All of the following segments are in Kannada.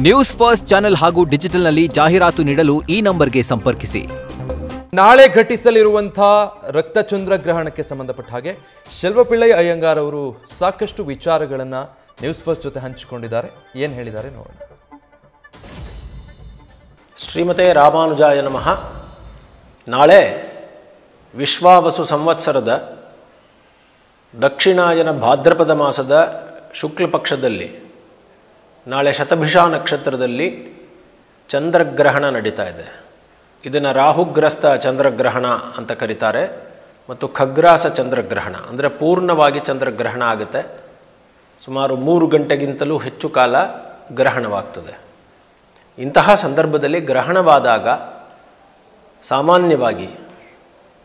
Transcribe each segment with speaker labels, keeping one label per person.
Speaker 1: ನ್ಯೂಸ್ ಫಸ್ಟ್ ಚಾನೆಲ್ ಹಾಗೂ ಡಿಜಿಟಲ್ನಲ್ಲಿ ಜಾಹೀರಾತು ನೀಡಲು ಈ ನಂಬರ್ಗೆ ಸಂಪರ್ಕಿಸಿ.
Speaker 2: ನಾಳೆ ಘಟಿಸಲಿರುವಂತಹ ರಕ್ತಚಂದ್ರಗ್ರಹಣಕ್ಕೆ ಸಂಬಂಧಪಟ್ಟ ಹಾಗೆ ಶೆಲ್ವಪಿಳ್ಳೈ ಅಯ್ಯಂಗಾರ್ ಅವರು ಸಾಕಷ್ಟು ವಿಚಾರಗಳನ್ನು ನ್ಯೂಸ್ ಫಸ್ಟ್ ಜೊತೆ ಹಂಚಿಕೊಂಡಿದ್ದಾರೆ. ಏನು ಹೇಳಿದ್ದಾರೆ ನೋಡೋಣ.
Speaker 3: ಶ್ರೀಮತೆ ರಾಮಾನುಜಾಯ ನಮಃ. ನಾಳೆ ವಿಶ್ವಾವಸು ಸಂವತ್ಸರದ ದಕ್ಷಿಣಾಯನ ಭಾದ್ರಪದ ಮಾಸದ ಶುಕ್ಲ ಪಕ್ಷದಲ್ಲಿ ನಾಳೆ ಶತಭಿಷ ನಕ್ಷತ್ರದಲ್ಲಿ ಚಂದ್ರಗ್ರಹಣ ನಡೀತಾ ಇದೆ. ಇದನ್ನು ರಾಹುಗ್ರಸ್ತ ಚಂದ್ರಗ್ರಹಣ ಅಂತ ಕರೀತಾರೆ ಮತ್ತು ಖಗ್ರಾಸ ಚಂದ್ರಗ್ರಹಣ ಅಂದರೆ ಪೂರ್ಣವಾಗಿ ಚಂದ್ರಗ್ರಹಣ ಆಗುತ್ತೆ. ಸುಮಾರು 3 ಗಂಟೆಗಿಂತಲೂ ಹೆಚ್ಚು ಕಾಲ ಗ್ರಹಣವಾಗ್ತದೆ. ಇಂತಹ ಸಂದರ್ಭದಲ್ಲಿ ಗ್ರಹಣವಾದಾಗ ಸಾಮಾನ್ಯವಾಗಿ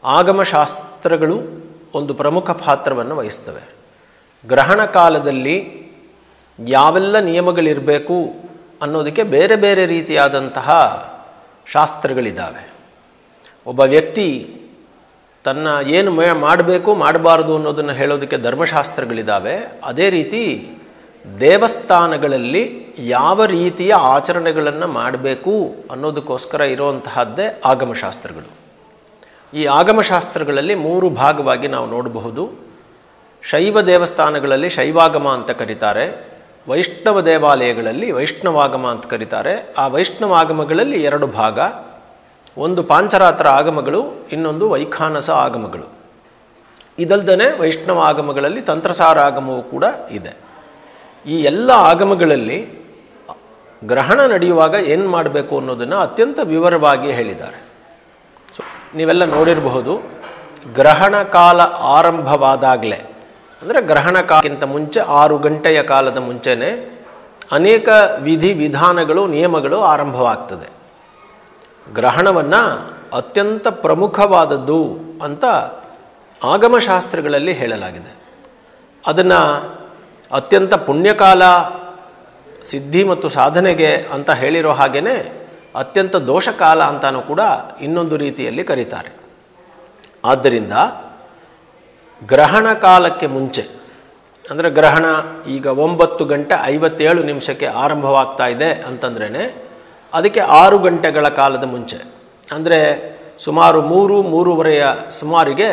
Speaker 3: ಆಗಮಶಾಸ್ತ್ರಗಳು ಒಂದು ಪ್ರಮುಖ ಪಾತ್ರವನ್ನು ವಹಿಸ್ತವೆ. ಗ್ರಹಣ ಕಾಲದಲ್ಲಿ ಯಾವೆಲ್ಲ ನಿಯಮಗಳಿರಬೇಕು ಅನ್ನೋದಕ್ಕೆ ಬೇರೆ ಬೇರೆ ರೀತಿಯಾದಂತಹ ಶಾಸ್ತ್ರಗಳಿದ್ದಾವೆ. ಒಬ್ಬ ವ್ಯಕ್ತಿ ತನ್ನ ಏನು ಮಾಡಬೇಕು ಮಾಡಬಾರದು ಅನ್ನೋದನ್ನು ಹೇಳೋದಕ್ಕೆ ಧರ್ಮಶಾಸ್ತ್ರಗಳಿದ್ದಾವೆ. ಅದೇ ರೀತಿ ದೇವಸ್ಥಾನಗಳಲ್ಲಿ ಯಾವ ರೀತಿಯ ಆಚರಣೆಗಳನ್ನು ಮಾಡಬೇಕು ಅನ್ನೋದಕ್ಕೋಸ್ಕರ ಇರುವಂತಹದ್ದೇ ಆಗಮಶಾಸ್ತ್ರಗಳು. ಈ ಆಗಮಶಾಸ್ತ್ರಗಳಲ್ಲಿ 3 ಭಾಗವಾಗಿ ನಾವು ನೋಡಬಹುದು. ಶೈವ ದೇವಸ್ಥಾನಗಳಲ್ಲಿ ಶೈವಾಗಮ ಅಂತ ಕರೀತಾರೆ, ವೈಷ್ಣವ ದೇವಾಲಯಗಳಲ್ಲಿ ವೈಷ್ಣವಾಗಮ ಅಂತ ಕರೀತಾರೆ. ಆ ವೈಷ್ಣವಾಗಮಗಳಲ್ಲಿ 2 ಭಾಗ, ಒಂದು ಪಾಂಚರಾತ್ರ ಆಗಮಗಳು, ಇನ್ನೊಂದು ವೈಖಾನಸ ಆಗಮಗಳು. ಇದಲ್ದೇ ವೈಷ್ಣವ ಆಗಮಗಳಲ್ಲಿ ತಂತ್ರಸಾರ ಆಗಮವೂ ಕೂಡ ಇದೆ. ಈ ಎಲ್ಲ ಆಗಮಗಳಲ್ಲಿ ಗ್ರಹಣ ನಡೆಯುವಾಗ ಏನು ಮಾಡಬೇಕು ಅನ್ನೋದನ್ನು ಅತ್ಯಂತ ವಿವರವಾಗಿ ಹೇಳಿದ್ದಾರೆ. ಸೊ ನೀವೆಲ್ಲ ನೋಡಿರಬಹುದು, ಗ್ರಹಣ ಕಾಲ ಆರಂಭವಾದಾಗಲೇ ಅಂದರೆ ಗ್ರಹಣ ಕಾಲಕ್ಕಿಂತ ಮುಂಚೆ 6 ಗಂಟೆಯ ಕಾಲದ ಮುಂಚೆನೇ ಅನೇಕ ವಿಧಿ ವಿಧಾನಗಳು ನಿಯಮಗಳು ಆರಂಭವಾಗ್ತದೆ. ಗ್ರಹಣವನ್ನು ಅತ್ಯಂತ ಪ್ರಮುಖವಾದದ್ದು ಅಂತ ಆಗಮಶಾಸ್ತ್ರಗಳಲ್ಲಿ ಹೇಳಲಾಗಿದೆ. ಅದನ್ನು ಅತ್ಯಂತ ಪುಣ್ಯಕಾಲ ಸಿದ್ಧಿ ಮತ್ತು ಸಾಧನೆಗೆ ಅಂತ ಹೇಳಿರೋ ಹಾಗೇ ಅತ್ಯಂತ ದೋಷಕಾಲ ಅಂತಾನೂ ಕೂಡ ಇನ್ನೊಂದು ರೀತಿಯಲ್ಲಿ ಕರೀತಾರೆ. ಆದ್ದರಿಂದ ಗ್ರಹಣ ಕಾಲಕ್ಕೆ ಮುಂಚೆ ಅಂದರೆ ಗ್ರಹಣ ಈಗ 9:57 ಆರಂಭವಾಗ್ತಾ ಇದೆ ಅಂತಂದ್ರೇ ಅದಕ್ಕೆ 6 ಗಂಟೆಗಳ ಕಾಲದ ಮುಂಚೆ ಅಂದರೆ ಸುಮಾರು 3-3:30 ಸುಮಾರಿಗೆ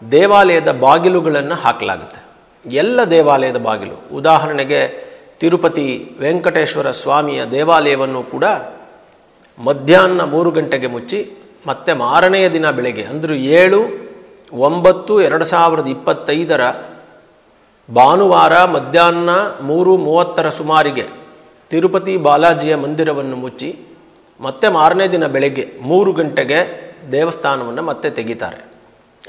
Speaker 3: ದೇವಾಲಯದ ಬಾಗಿಲುಗಳನ್ನು ಹಾಕಲಾಗುತ್ತೆ. ಎಲ್ಲ ದೇವಾಲಯದ ಬಾಗಿಲು, ಉದಾಹರಣೆಗೆ ತಿರುಪತಿ ವೆಂಕಟೇಶ್ವರ ಸ್ವಾಮಿಯ ದೇವಾಲಯವನ್ನು ಕೂಡ ಮಧ್ಯಾಹ್ನ 3 ಗಂಟೆಗೆ ಮುಚ್ಚಿ ಮತ್ತೆ ಮಾರನೆಯ ದಿನ ಬೆಳಗ್ಗೆ ಅಂದರೆ 7/9/2025 ಭಾನುವಾರ ಮಧ್ಯಾಹ್ನ 3:30 ಸುಮಾರಿಗೆ ತಿರುಪತಿ ಬಾಲಾಜಿಯ ಮಂದಿರವನ್ನು ಮುಚ್ಚಿ ಮತ್ತೆ ಮಾರನೇ ದಿನ ಬೆಳಗ್ಗೆ 3 ಗಂಟೆಗೆ ದೇವಸ್ಥಾನವನ್ನು ಮತ್ತೆ ತೆಗಿತಾರೆ.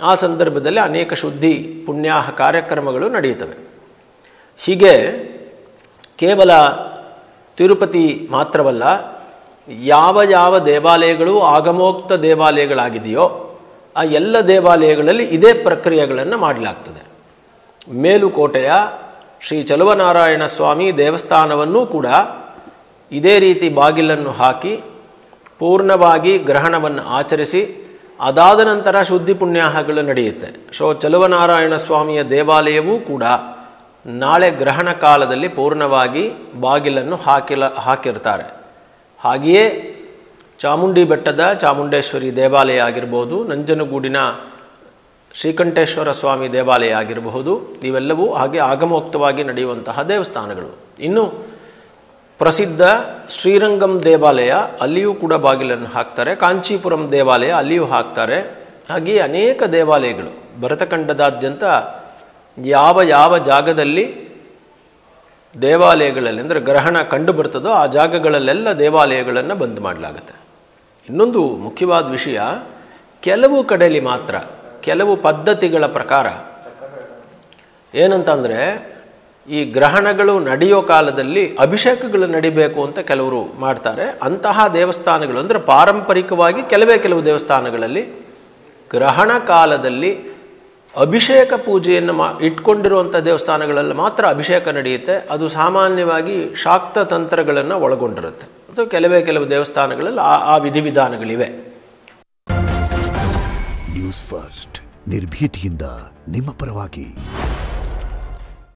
Speaker 3: ಆ ಸಂದರ್ಭದಲ್ಲಿ ಅನೇಕ ಶುದ್ಧಿ ಪುಣ್ಯಾಹ ಕಾರ್ಯಕ್ರಮಗಳು ನಡೆಯುತ್ತವೆ. ಹೀಗೆ ಕೇವಲ ತಿರುಪತಿ ಮಾತ್ರವಲ್ಲ, ಯಾವ ಯಾವ ದೇವಾಲಯಗಳು ಆಗಮೋಕ್ತ ದೇವಾಲಯಗಳಾಗಿದೆಯೋ ಆ ಎಲ್ಲ ದೇವಾಲಯಗಳಲ್ಲಿ ಇದೇ ಪ್ರಕ್ರಿಯೆಗಳನ್ನು ಮಾಡಲಾಗ್ತದೆ. ಮೇಲುಕೋಟೆಯ ಶ್ರೀ ಚಲುವನಾರಾಯಣ ಸ್ವಾಮಿ ದೇವಸ್ಥಾನವನ್ನೂ ಕೂಡ ಇದೇ ರೀತಿ ಬಾಗಿಲನ್ನು ಹಾಕಿ ಪೂರ್ಣವಾಗಿ ಗ್ರಹಣವನ್ನು ಆಚರಿಸಿ ಅದಾದ ನಂತರ ಶುದ್ಧಿ ಪುಣ್ಯಾಹಗಳು ನಡೆಯುತ್ತೆ. ಚಲುವನಾರಾಯಣ ಸ್ವಾಮಿಯ ದೇವಾಲಯವೂ ಕೂಡ ನಾಳೆ ಗ್ರಹಣ ಕಾಲದಲ್ಲಿ ಪೂರ್ಣವಾಗಿ ಬಾಗಿಲನ್ನು ಹಾಕಿರ್ತಾರೆ. ಹಾಗೆಯೇ ಚಾಮುಂಡಿ ಬೆಟ್ಟದ ಚಾಮುಂಡೇಶ್ವರಿ ದೇವಾಲಯ ಆಗಿರಬಹುದು, ನಂಜನಗೂಡಿನ ಶ್ರೀಕಂಠೇಶ್ವರ ಸ್ವಾಮಿ ದೇವಾಲಯ ಆಗಿರಬಹುದು, ಇವೆಲ್ಲವೂ ಹಾಗೆ ಆಗಮೋಕ್ತವಾಗಿ ನಡೆಯುವಂತಹ ದೇವಸ್ಥಾನಗಳು. ಇನ್ನು ಪ್ರಸಿದ್ಧ ಶ್ರೀರಂಗಂ ದೇವಾಲಯ, ಅಲ್ಲಿಯೂ ಕೂಡ ಬಾಗಿಲನ್ನು ಹಾಕ್ತಾರೆ. ಕಾಂಚೀಪುರಂ ದೇವಾಲಯ ಅಲ್ಲಿಯೂ ಹಾಕ್ತಾರೆ. ಹಾಗೆಯೇ ಅನೇಕ ದೇವಾಲಯಗಳು ಭರತಖಂಡದಾದ್ಯಂತ ಯಾವ ಯಾವ ಜಾಗದಲ್ಲಿ ದೇವಾಲಯಗಳಲ್ಲಿ ಅಂದರೆ ಗ್ರಹಣ ಕಂಡು ಬರ್ತದೋ ಆ ಜಾಗಗಳಲ್ಲೆಲ್ಲ ದೇವಾಲಯಗಳನ್ನು ಬಂದ್ ಮಾಡಲಾಗುತ್ತೆ. ಇನ್ನೊಂದು ಮುಖ್ಯವಾದ ವಿಷಯ, ಕೆಲವು ಕಡೆಯಲ್ಲಿ ಮಾತ್ರ ಕೆಲವು ಪದ್ಧತಿಗಳ ಪ್ರಕಾರ ಏನಂತಂದರೆ ಈ ಗ್ರಹಣಗಳು ನಡೆಯೋ ಕಾಲದಲ್ಲಿ ಅಭಿಷೇಕಗಳು ನಡಿಬೇಕು ಅಂತ ಕೆಲವರು ಮಾಡ್ತಾರೆ. ಅಂತಹ ದೇವಸ್ಥಾನಗಳು ಅಂದರೆ ಪಾರಂಪರಿಕವಾಗಿ ಕೆಲವು ದೇವಸ್ಥಾನಗಳಲ್ಲಿ ಗ್ರಹಣ ಕಾಲದಲ್ಲಿ ಅಭಿಷೇಕ ಪೂಜೆಯನ್ನು ಇಟ್ಕೊಂಡಿರುವಂಥ ದೇವಸ್ಥಾನಗಳಲ್ಲಿ ಮಾತ್ರ ಅಭಿಷೇಕ ನಡೆಯುತ್ತೆ. ಅದು ಸಾಮಾನ್ಯವಾಗಿ ಶಾಕ್ತ ತಂತ್ರಗಳನ್ನು ಒಳಗೊಂಡಿರುತ್ತೆ. ಅಥವಾ ಕೆಲವು ದೇವಸ್ಥಾನಗಳಲ್ಲಿ ಆ ವಿಧಿವಿಧಾನಗಳಿವೆ.
Speaker 4: ನ್ಯೂಸ್ ಫಸ್ಟ್ ನಿರ್ಭೀತಿಯಿಂದ ನಿಮ್ಮ ಪರವಾಗಿ.